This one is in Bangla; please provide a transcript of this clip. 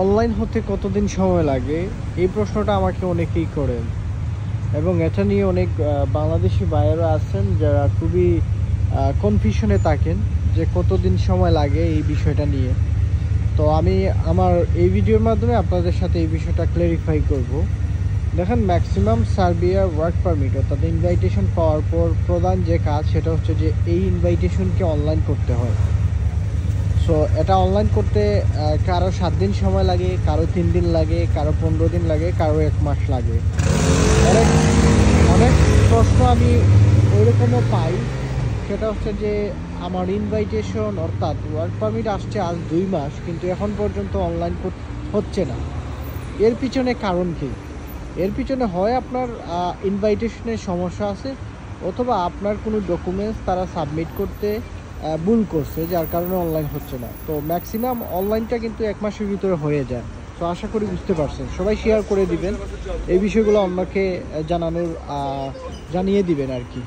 অনলাইন হতে কতদিন সময় লাগে এই প্রশ্নটা আমাকে অনেকেই করেন এবং এটা নিয়ে অনেক বাংলাদেশি ভাইয়েরা আছেন যারা খুবই কনফিউশনে থাকেন যে কতদিন সময় লাগে এই বিষয়টা নিয়ে। তো আমি আমার এই ভিডিওর মাধ্যমে আপনাদের সাথে এই বিষয়টা ক্লারিফাই করব। দেখেন, ম্যাক্সিমাম সার্বিয়া ওয়ার্ক পারমিট অর্থাৎ ইনভাইটেশন পাওয়ার পর প্রধান যে কাজ সেটা হচ্ছে যে এই ইনভাইটেশনকে অনলাইন করতে হয়। সো এটা অনলাইন করতে কারো 7 দিন সময় লাগে, কারো 3 দিন লাগে, কারো 15 দিন লাগে, কারো 1 মাস লাগে। অনেক অনেক প্রশ্ন আমি ওইরকমও পাই, সেটা হচ্ছে যে আমার ইনভাইটেশন অর্থাৎ ওয়ার্ক পারমিট আসছে আজ 2 মাস, কিন্তু এখন পর্যন্ত অনলাইন হচ্ছে না। এর পিছনে কারণ কি? এর পিছনে হয় আপনার ইনভাইটেশনের সমস্যা আছে, অথবা আপনার কোনো ডকুমেন্টস তারা সাবমিট করতে ভুল করছে, যার কারণে অনলাইন হচ্ছে না। তো ম্যাক্সিমাম অনলাইনটা কিন্তু 1 মাসের ভিতরে হয়ে যায়। তো আশা করি বুঝতে পারছেন। সবাই শেয়ার করে দিবেন, এই বিষয়গুলো অন্যকে জানিয়ে দিবেন আর কি।